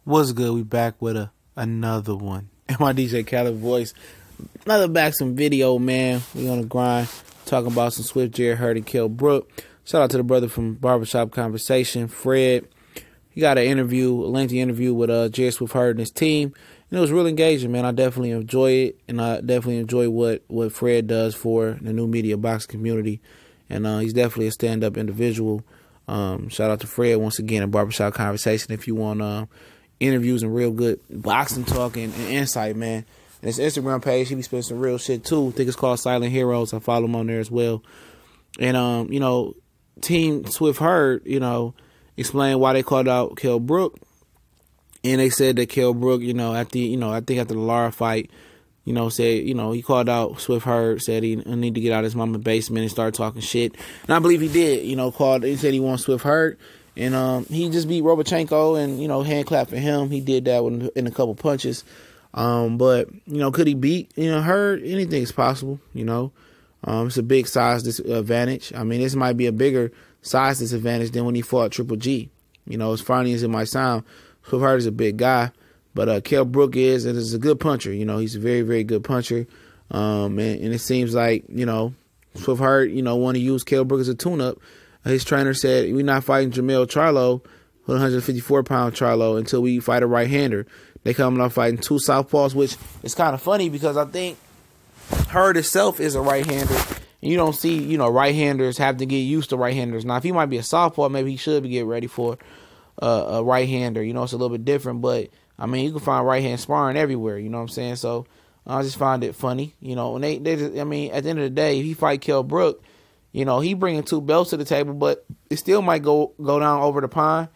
What's good? We back with another one. And my DJ Khaled voice. Another back some video, man. We on the grind. Talking about some Swift, Jarrett, Hurd, and Kell, Brook. Shout out to the brother from Barbershop Conversation, Fred. He got a lengthy interview with Jarrett, Swift, Hurd, and his team. And it was real engaging, man. I definitely enjoy it. And I definitely enjoy what Fred does for the new media boxing community. And he's definitely a stand-up individual. Shout out to Fred once again at Barbershop Conversation. If you want interviews and real good boxing talk and insight, man. And his Instagram page, he be spending some real shit too. I think it's called Silent Heroes. I follow him on there as well. And Team Swift Hurd, explained why they called out Kell Brook. And they said that Kell Brook, I think after the Lara fight, said, he called out Swift Hurd, said he need to get out of his mama's basement and start talking shit. And I believe he did, he said he wants Swift Hurd. And he just beat Robochenko and, hand clap for him. He did that in a couple punches. But, could he beat, Hurd? Anything's possible, It's a big size disadvantage. I mean, this might be a bigger size disadvantage than when he fought Triple G. As funny as it might sound, Swift Hurd is a big guy. But Kell Brook is a good puncher. He's a very, very good puncher. And it seems like, Swift Hurd, want to use Kell Brook as a tune-up. His trainer said, we're not fighting Jamel Charlo, 154-pound Charlo, until we fight a right-hander. They coming off fighting two southpaws, which is kind of funny because I think Hurd itself is a right-hander. And you don't see, right-handers have to get used to right-handers. Now, if he might be a southpaw, maybe he should be getting ready for a right-hander. It's a little bit different, but, I mean, you can find right-hand sparring everywhere, you know what I'm saying? So, I just find it funny, and at the end of the day, if he fight Kell Brook, he bringing two belts to the table, but it still might go down over the pond.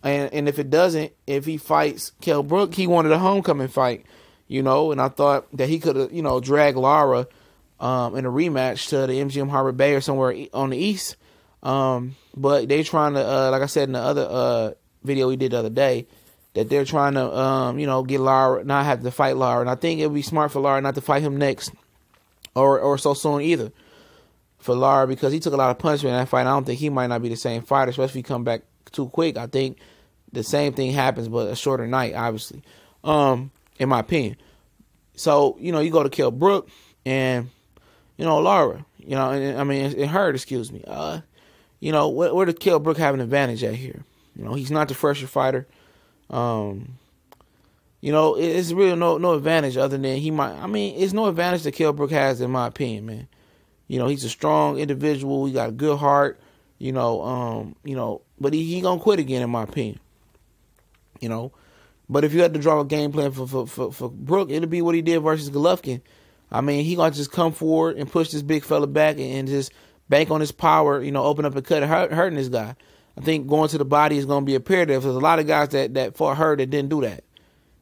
And if it doesn't, if he fights Kell Brook, he wanted a homecoming fight, and I thought that he could have, dragged Lara in a rematch to the MGM Harbor Bay or somewhere on the East. But they trying to, like I said in the other video we did the other day, that they're trying to, get Lara, not have to fight Lara. And I think it would be smart for Lara not to fight him next or so soon either. For Lara, because he took a lot of punishment in that fight. I don't think he might not be the same fighter, especially if he come back too quick. I think the same thing happens, but a shorter night, obviously, in my opinion. So, you go to Kell Brook and, Lara, and Hurd, excuse me. Where does Kell Brook have an advantage at here? He's not the fresher fighter. It's really no advantage other than he might. It's no advantage that Kell Brook has, in my opinion, man. He's a strong individual. He got a good heart, but he gonna quit again, in my opinion. But if you had to draw a game plan for Brook, it'll be what he did versus Golovkin. He gonna just come forward and push this big fella back and just bank on his power, open up and cut, hurting this guy. I think going to the body is gonna be imperative. There's a lot of guys that fought Hurd that didn't do that.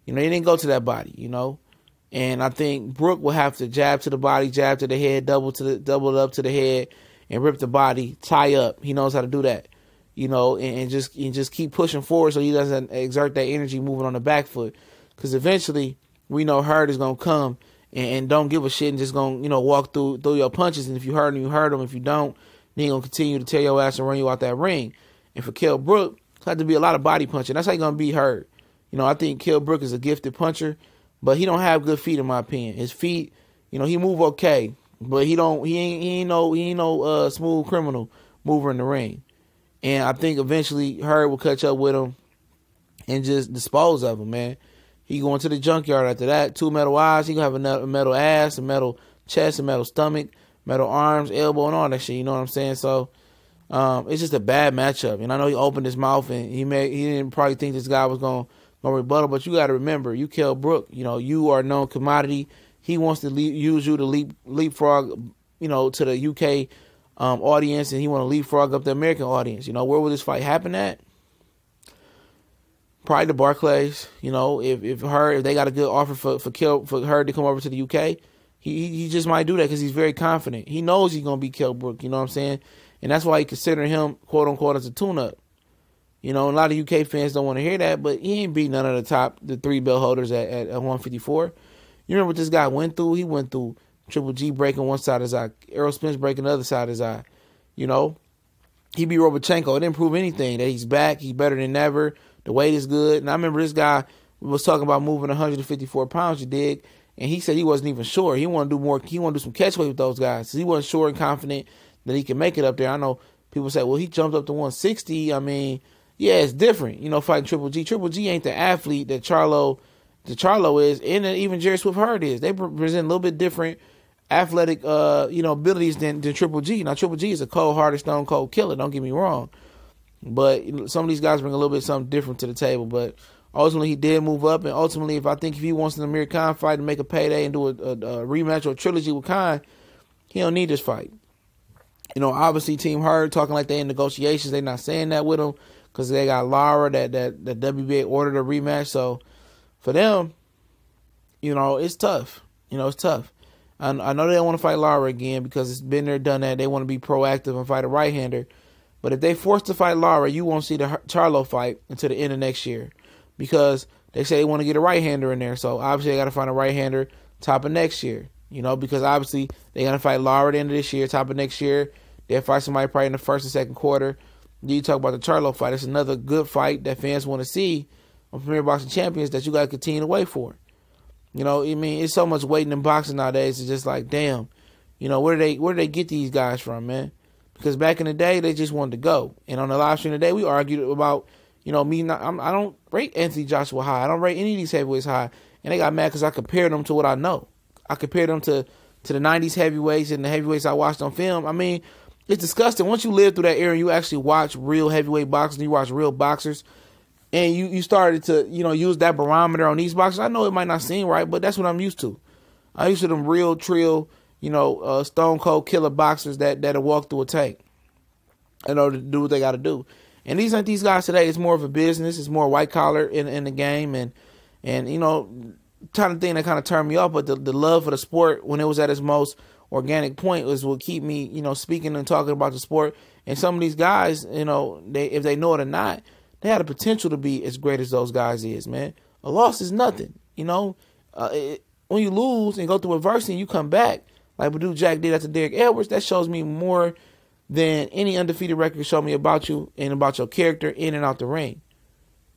They didn't go to that body, And I think Brook will have to jab to the body, jab to the head, double it up to the head, and rip the body, tie up. He knows how to do that, and just keep pushing forward so he doesn't exert that energy moving on the back foot. Because eventually, we know Hurd is gonna come and don't give a shit and just gonna walk through your punches. And if you hurt him, you hurt him. If you don't, then he gonna continue to tear your ass and run you out that ring. And for Kell Brook, it's have to be a lot of body punching. That's how you gonna beat Hurd. I think Kell Brook is a gifted puncher. But he don't have good feet, in my opinion. His feet, he move okay, but he ain't no smooth criminal mover in the ring. And I think eventually Hurd will catch up with him and just dispose of him, man. He going to the junkyard after that. 2 metal eyes. He gonna have a metal ass, a metal chest, a metal stomach, metal arms, elbow, and all that shit. You know what I'm saying? So it's just a bad matchup. And I know he opened his mouth and he didn't probably think this guy was gonna rebuttal, but you got to remember, you Kell Brook, you are a known commodity. He wants to use you to leapfrog, to the UK audience, and he want to leapfrog up the American audience. Where will this fight happen at? Probably the Barclays. If they got a good offer for Hurd to come over to the UK, he just might do that because he's very confident. He knows he's gonna beat Kell Brook. You know what I'm saying? And that's why he consider him quote unquote as a tune-up. A lot of UK fans don't want to hear that, but he ain't beat none of the 3 belt holders at 154. You remember what this guy went through? He went through Triple G breaking one side of his eye, Errol Spence breaking the other side of his eye. He beat Robochenko. It didn't prove anything. That he's back. He's better than ever. The weight is good. And I remember this guy was talking about moving 154 pounds, you dig? And he said he wasn't even sure. He wanted to do more. He wanted to do some catch weight with those guys. He wasn't sure and confident that he could make it up there. I know people say, well, he jumped up to 160. I mean, yeah, it's different, you know, fighting Triple G. Triple G ain't the athlete that Charlo is, and even Jarrett Swift Hurd is. They present a little bit different athletic, abilities than Triple G. Now, Triple G is a cold-hearted, stone-cold killer, don't get me wrong. But some of these guys bring a little bit something different to the table. But ultimately, he did move up. And ultimately, if he wants an Amir Khan fight and make a payday and do a rematch or a trilogy with Khan, he don't need this fight. You know, obviously, Team Hurd talking like they in negotiations. They not saying that with him because they got Lara that WBA ordered a rematch. So, for them, you know, it's tough. You know, it's tough. I know they don't want to fight Lara again because it's been there, done that. They want to be proactive and fight a right-hander. But if they force to fight Lara, you won't see the Charlo fight until the end of next year because they say they want to get a right-hander in there. So, obviously, they got to find a right-hander top of next year, you know, because obviously they're going to fight Lara at the end of this year, top of next year. They'll fight somebody probably in the first and second quarter. Then you talk about the Charlo fight. It's another good fight that fans want to see on Premier Boxing Champions that you got to continue to wait for. You know, I mean, it's so much waiting in boxing nowadays. It's just like, damn, you know, where do they get these guys from, man? Because back in the day, they just wanted to go. And on the live stream today, we argued about, you know, I don't rate Anthony Joshua high. I don't rate any of these heavyweights high. And they got mad because I compared them to what I know. I compared them to the 90s heavyweights and the heavyweights I watched on film. I mean, it's disgusting. Once you live through that era and you actually watch real heavyweight boxing, you watch real boxers, and you started to, you know, use that barometer on these boxers. I know it might not seem right, but that's what I'm used to. I'm used to them real, trill, you know, stone cold killer boxers that'll walk through a tank in order to do what they got to do. And these aren't these guys today. It's more of a business. It's more white collar in the game, and you know, kind of thing that kind of turned me off. But the love for the sport when it was at its most organic point was what keep me, you know, speaking and talking about the sport. And some of these guys, you know, if they know it or not, they had the potential to be as great as those guys is, man. A loss is nothing, you know. When you lose and go through adversity and you come back, like Badou Jack did after Derek Edwards, that shows me more than any undefeated record showed me about you and about your character in and out the ring.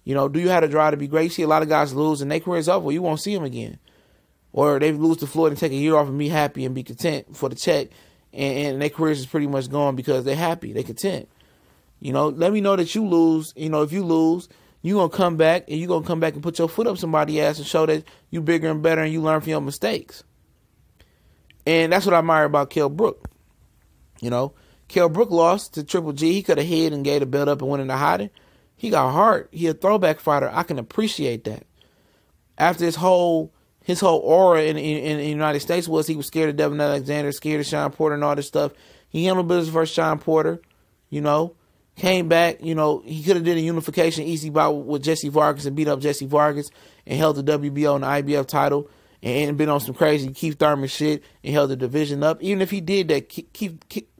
You know, do you have to drive to be great? You see a lot of guys lose and their career's over. You won't see them again. Or they lose to Floyd and take a year off and be happy and be content for the check, and their careers is pretty much gone because they're happy, they're content. You know, let me know that you lose. You know, if you lose, you're going to come back, and you're going to come back and put your foot up somebody's ass and show that you bigger and better and you learn from your mistakes. And that's what I admire about Kell Brook. You know, Kell Brook lost to Triple G. He could have hid and gave the belt up and went into hiding. He got hard. He a throwback fighter. I can appreciate that. After his whole aura in the United States was he was scared of Devin Alexander, scared of Sean Porter and all this stuff. He handled business versus Sean Porter, you know. Came back, you know, he could have did a unification easy bout with Jesse Vargas and beat up Jesse Vargas and held the WBO and the IBF title and been on some crazy Keith Thurman shit and held the division up. Even if he did that,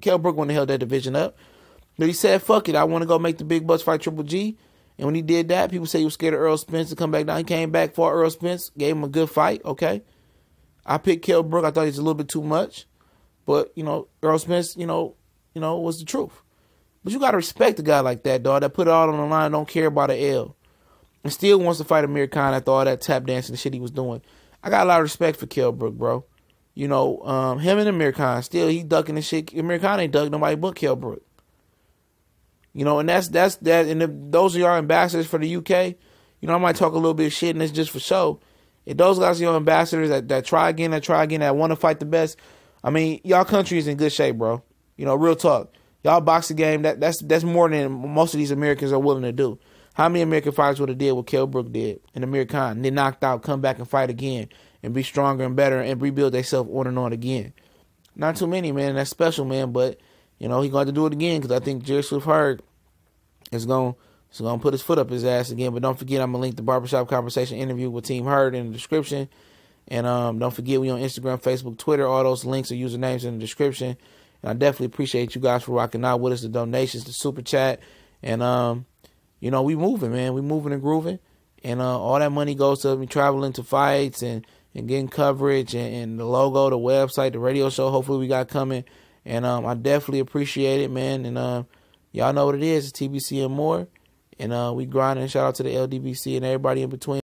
Kell Brook wouldn't have held that division up. But he said, fuck it, I want to go make the big bucks fight Triple G. And when he did that, people say he was scared of Earl Spence to come back down. He came back, fought Earl Spence, gave him a good fight, okay. I picked Kell Brook. I thought he was a little bit too much. But, you know, Earl Spence, you know, was the truth. But you got to respect a guy like that, dog, that put it all on the line, don't care about an L. And still wants to fight Amir Khan after all that tap dancing and shit he was doing. I got a lot of respect for Kell Brook, bro. You know, him and Amir Khan, still he ducking and shit. Amir Khan ain't ducking nobody but Kell Brook. You know, and that's that. And if those are your ambassadors for the UK, you know, I might talk a little bit of shit and it's just for show. If those guys are your ambassadors that try again, that want to fight the best, I mean, y'all country is in good shape, bro. You know, real talk. Y'all boxing game, that's more than most of these Americans are willing to do. How many American fighters would have did what Kell Brook did and Amir Khan? And then knocked out, come back and fight again and be stronger and better and rebuild themselves on and on again. Not too many, man. That's special, man. But, you know, he's going to do it again because I think Jarrett Swift Hurd is going to put his foot up his ass again. But don't forget, I'm going to link the Barbershop Conversation interview with Team Hurd in the description. And don't forget, we on Instagram, Facebook, Twitter. All those links or usernames in the description. And I definitely appreciate you guys for rocking out with us, the donations, the super chat. And, you know, we moving, man. We moving and grooving. And all that money goes to me traveling to fights and getting coverage and the logo, the website, the radio show hopefully we got coming. And I definitely appreciate it, man. And y'all know what it is. It's TBC and more. And we grinding. Shout out to the LDBC and everybody in between.